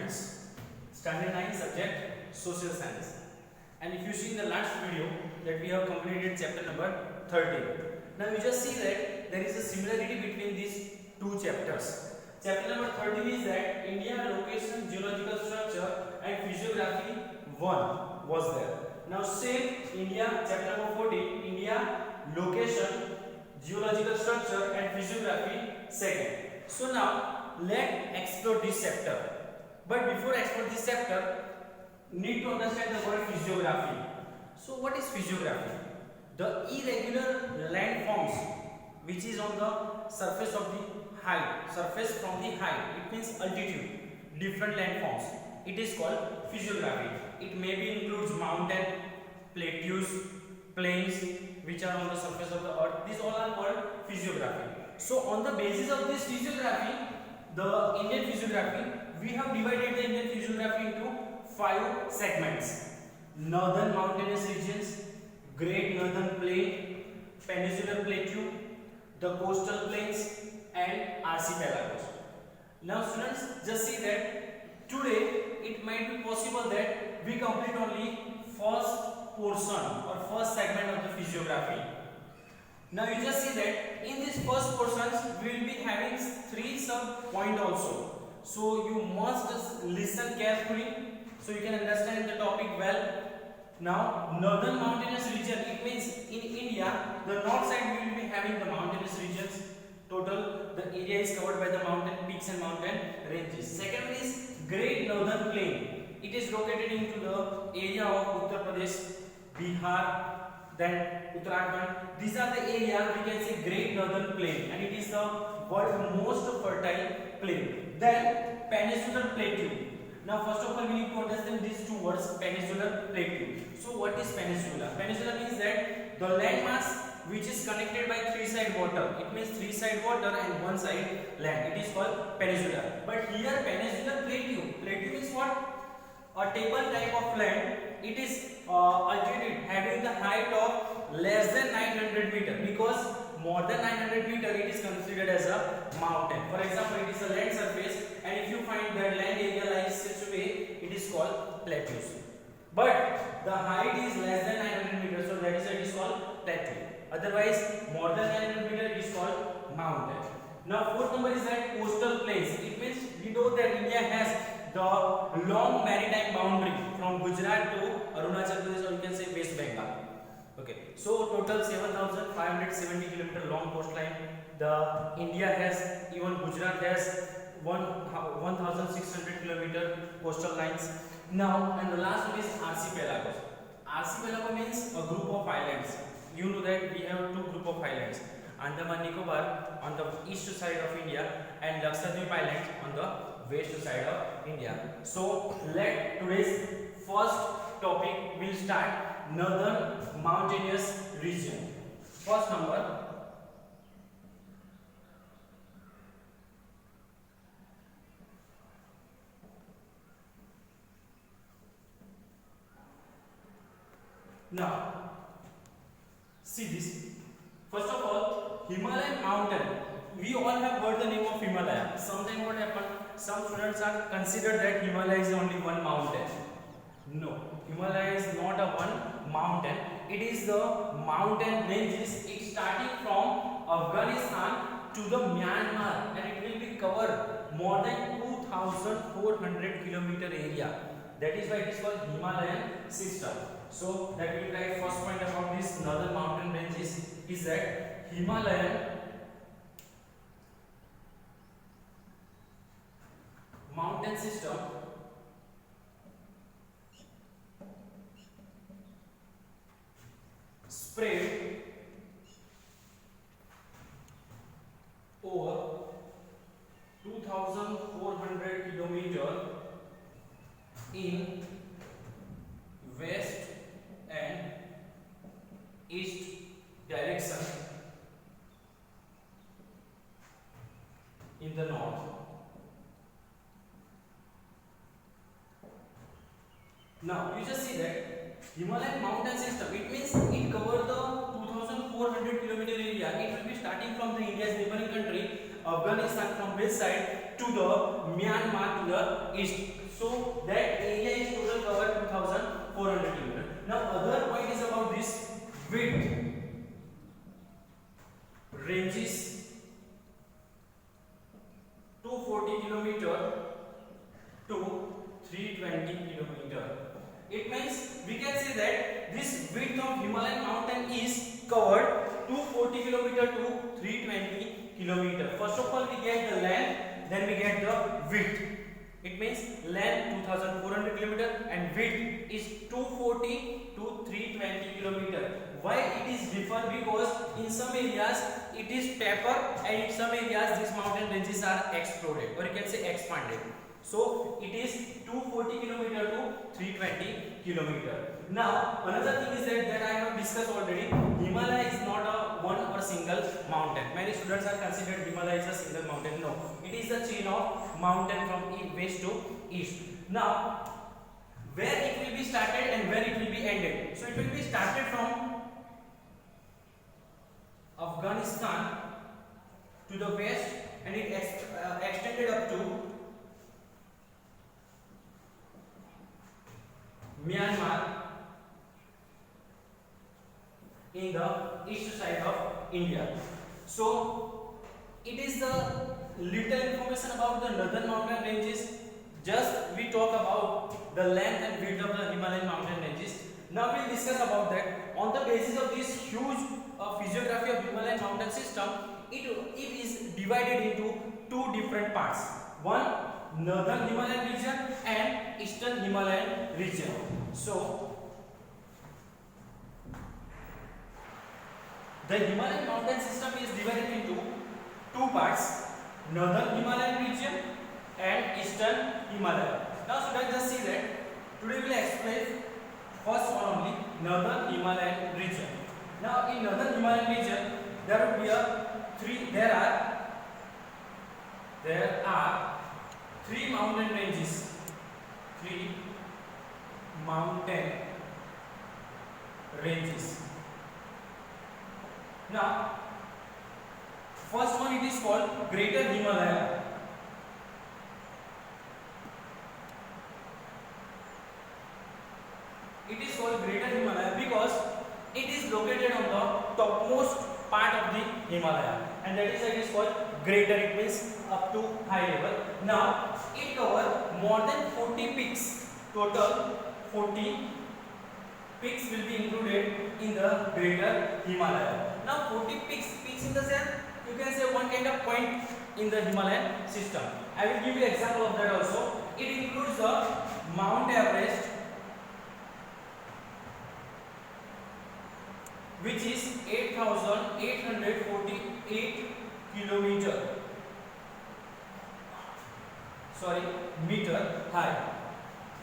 students, standard 9 subject social science. And if you see in the last video that we have completed chapter number 13. Now you just see that there is a similarity between these two chapters. Chapter number 13 is that India location, geological structure and physiography 1 was there. Now same India chapter number 14, India location, geological structure and physiography 2nd. So now let's explore this chapter. But before explore this chapter, need to understand the word physiography. So what is physiography? The irregular landforms which is on the surface of the height, surface from the height, it means altitude, different landforms. It is called physiography. It maybe includes mountain, plateaus, plains which are on the surface of the earth. These all are called physiography. So on the basis of this physiography, the Indian physiography, we have divided the Indian physiography into 5 segments. Northern mountainous regions, Great Northern Plain, Peninsular Plateau, the coastal plains and archipelagos. Now students, just see that today it might be possible that we complete only first portion or first segment of the physiography. Now you just see that in this first portions we will be having 3 sub point also. So you must just listen carefully so you can understand the topic well. Now northern mountainous region, it means in India the north side we will be having the mountainous regions. Total the area is covered by the mountain peaks and mountain ranges. Second one is Great Northern Plain. It is located into the area of Uttar Pradesh, Bihar, then Uttarakhand. These are the area we can say Great Northern Plain, and it is the world's most fertile plain. Then Peninsular Plateau. Now first of all we need to understand these two words, Peninsular Plateau. So what is peninsula? Peninsula means that the landmass which is connected by 3-side water. It means 3-side water and 1-side land. It is called peninsula. But here Peninsular Plateau. Plateau means what? A table type of land. It is altitude having the height of less than 900 meter, because more than 900 meter it is considered as a mountain. For example, it is a land surface, and if you find that land area lies such a way, it is called plateaus. But the height is less than 900 meters, so that is why it is called plateau. Otherwise, more than 900 meter it is called mountain. Now fourth number is that coastal plains. It means we know that India has the long maritime boundary from Gujarat to Arunachal Pradesh, or you can say West Bengal. Okay, so total 7,570 km long coastline. The India has, even Gujarat has 1,600 km coastal lines. Now, and the last one is archipelagos. Archipelago means a group of islands. You know that we have 2 group of islands, Andaman Nicobar on the east side of India and Lakshadweep Islands on the west side of India. So let today's first topic will start northern mountainous region. First number, now see this. First of all, Himalayan mountain. We all have heard the name of Himalaya. Sometimes what happened? Some students are considered that Himalaya is only one mountain. No, Himalaya is not a one mountain. It is the mountain ranges. It's starting from Afghanistan to the Myanmar, and it will be covered more than 2,400 kilometer area. That is why it is called Himalayan system. So that we will write first point about this northern mountain ranges is that Himalayan mountain system spread over 2,400 kilometer in west and east direction in the north. Now you just see that Himalayan mountain system, it means it covers the 2,400 kilometer area. It will be starting from the India's neighboring country Afghanistan from west side to the Myanmar to the east. So that area is total covered 2400 kilometer. Now other point is about this width ranges 240 kilometer to 320 kilometer. It means we can say that this width of Himalayan mountain is covered 240 kilometer to 320 kilometer. First of all we get the length, then we get the width. It means length 2400 kilometer and width is 240 to 320 kilometer. Why it is different? Because in some areas it is taper and in some areas these mountain ranges are exploded, or you can say expanded. So it is 240 kilometer to 320 kilometer. Now another thing is that I have discussed already, Himalaya is not a one or single mountain. Many students are considered Himalaya is a single mountain. No, it is a chain of mountain from west to east. Now where it will be started and where it will be ended? So it will be started from Afghanistan to the west and it extended up to Myanmar in the east side of India. So it is the little information about the northern mountain ranges. Just we talk about the length and width of the Himalayan mountain ranges. Now we will discuss about that. On the basis of this huge physiography of Himalayan mountain system, it is divided into two different parts. One, northern Himalayan region and eastern Himalayan region. So the Himalayan mountain system is divided into two parts, northern Himalayan region and eastern Himalaya. Now students, just see that today we will explain first one only, northern Himalayan region. Now in northern Himalayan region there are three mountain ranges. Three mountain ranges. Now first one, it is called Greater Himalaya. It is called Greater Himalaya because it is located on the topmost part of the Himalaya, and that is why it is called greater. It means up to high level. Now it covers more than 40 peaks. Total 40 peaks will be included in the Greater Himalaya. Now 40 peaks in the sense, you can say one kind of point in the Himalayan system. I will give you example of that also. It includes the Mount Everest, which is 8,848 meter high.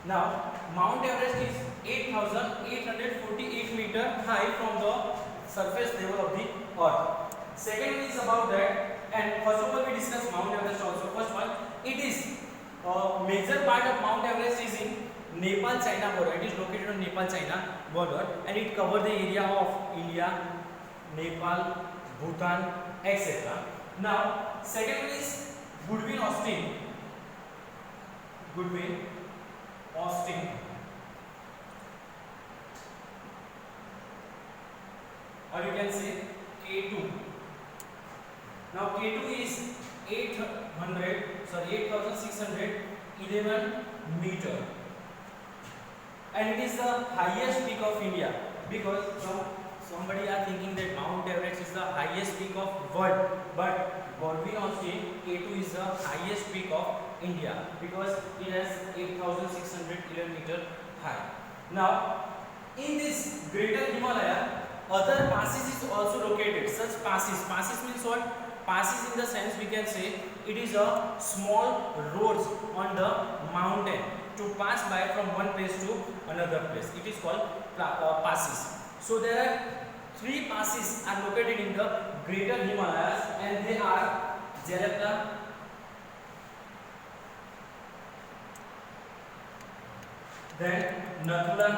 Now Mount Everest is 8,848 meter high from the surface level of the earth. Second one is about that, and first of all we discuss Mount Everest also. First one, it is major part of Mount Everest is in Nepal-China border. It is located on Nepal-China border and it covers the area of India, Nepal, Bhutan, etc. Now second one is Goodwin Austen, or you can say K2. Now K2 is 8,611 meter, and it is the highest peak of India, because somebody are thinking that Mount Everest is the highest peak of world, but Goodwin Austen K2 is the highest peak of India because it has 8,611 meter high. Now in this Greater Himalaya, other passes is also located. Such passes means what? Passes in the sense we can say it is a small roads on the mountain to pass by from one place to another place. It is called passes. So there are three passes are located in the Greater Himalayas, and they are Jalapa, then Nathula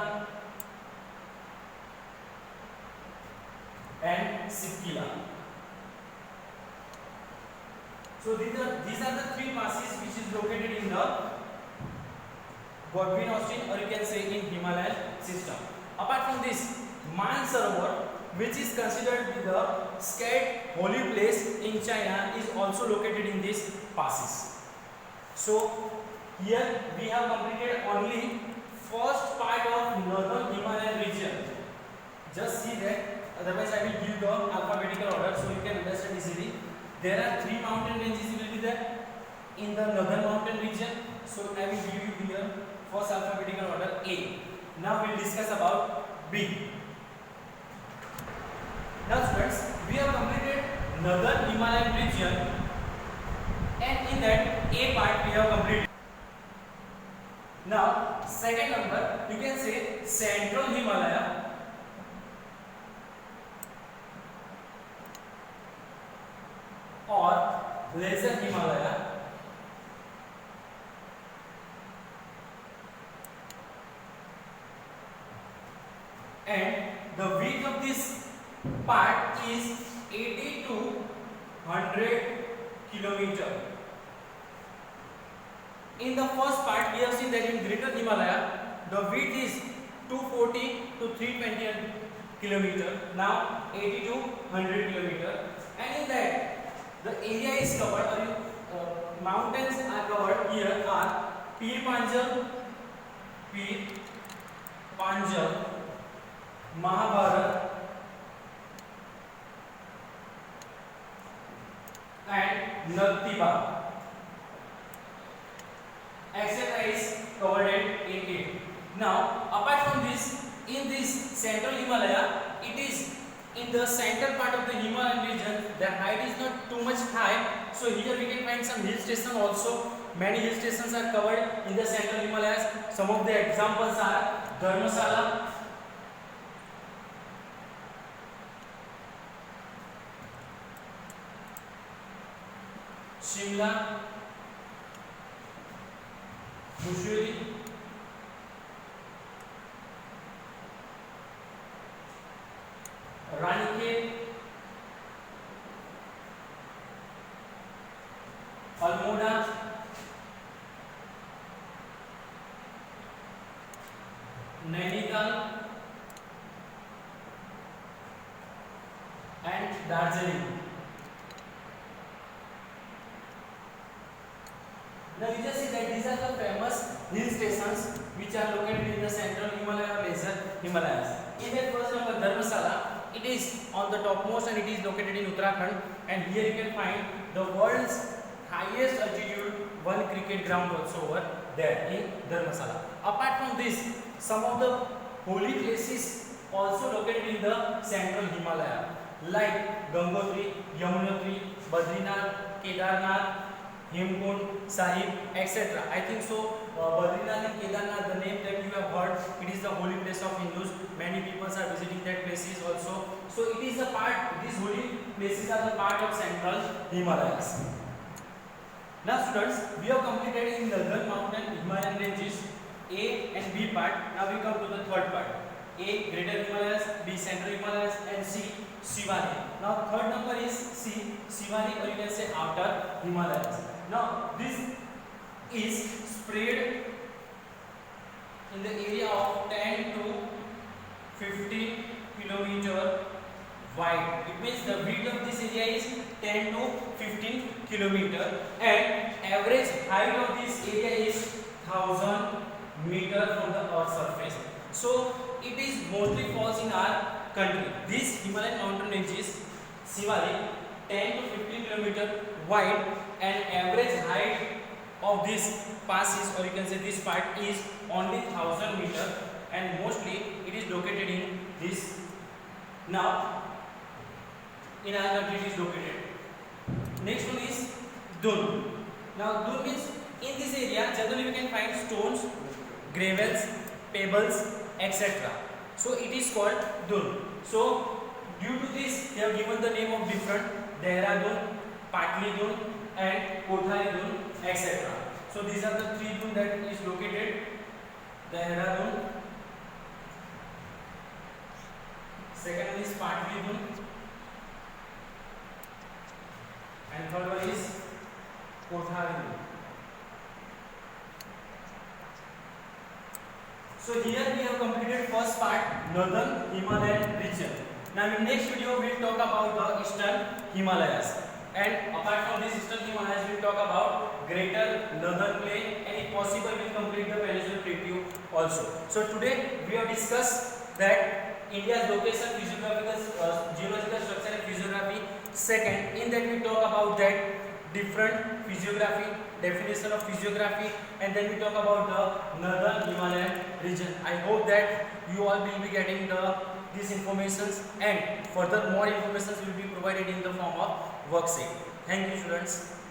and Sikila. So these are the three passes which is located in the Godwin Austen, or you can say in Himalayan system. Apart from this, Mansarovar, which is considered the scared holy place in China, is also located in these passes. So here we have completed only first part of northern Himalayan region. Just see that, otherwise I will give the alphabetical order so you can understand easily. There are 3 mountain ranges will be there in the northern mountain region. So I will give you here first alphabetical order A. Now we will discuss about B. Now students, we have completed northern Himalayan region, and in that A part we have completed. Now second number, you can say central Himalaya or lesser Himalaya, and the width of this part is 80 to 100 kilometer. In the first part we have seen that in greater Himalaya the width is 240 to 320 kilometer, now 80 to 100 kilometer, and in that the area is covered, or mountains are covered here are Pir Panjal, Mahabharat and Nagtiba, etc. is covered in it. Now apart from this, in this central Himalaya, it is in the central part of the Himalayan region, the height is not too much high, so here we can find some hill station also. Many hill stations are covered in the central Himalayas. Some of the examples are Dharmasala, Shimla, Mussoorie, Ranikhet, Almora, Nainital and Darjeeling. Now you just see that these are the famous hill stations which are located in the central Himalaya or lesser Himalayas. In that first number Dharmasala, it is on the topmost and it is located in Uttarakhand, and here you can find the world's highest altitude one cricket ground also over there in Dharmasala. Apart from this, some of the holy places also located in the central Himalaya like Gangotri, Yamunotri, Badrinath, Kedarnath, Hemkund Sahib, etc. I think so. Badrinath and Kedarnath, the name that you have heard, it is the holy place of Hindus. Many people are visiting that places also. So it is a part. These holy places are the part of central Himalayas. Now students, we have completed in northern mountain Himalayan ranges A and B part. Now we come to the third part. A greater Himalayas, B central Himalayas, and C Shivalik. Now third number is C Shivalik, or you can say outer Himalayas. Now this is spread in the area of 10 to 15 kilometer wide. It means the width of this area is 10 to 15 kilometer, and average height of this area is 1000 meter from the earth's surface. So it is mostly falls in our country. This Himalayan mountain range is Shivalik, 10 to 15 kilometer wide, and average height of this pass is, or you can say this part, is only 1000 meter, and mostly it is located in this. Now in our country it is located. Next one is Dun. Now Dun means in this area generally we can find stones, gravels, pebbles, etc. So it is called Dun. So due to this they have given the name of different Dehradun, Patli Dun and Kothari Dun, etc. So these are the three Dun that is located: Dehradun, second one is Patli Dun, and third one is Kothari Dun. So here we have completed first part, Northern Himalayan region. Now in next video we will talk about the Eastern Himalayas. And apart from this Eastern Himalayas, we will talk about Greater Northern Plain, and if possible we will complete the Peninsular Plateau also. So today we have discussed that India's location, physiographical, geological structure and physiography. Second, in that we talk about that different physiography, definition of physiography, and then we talk about the Northern Himalayan region. I hope that you all will be getting these informations, and further more informations will be provided in the form of worksheet. Thank you, students.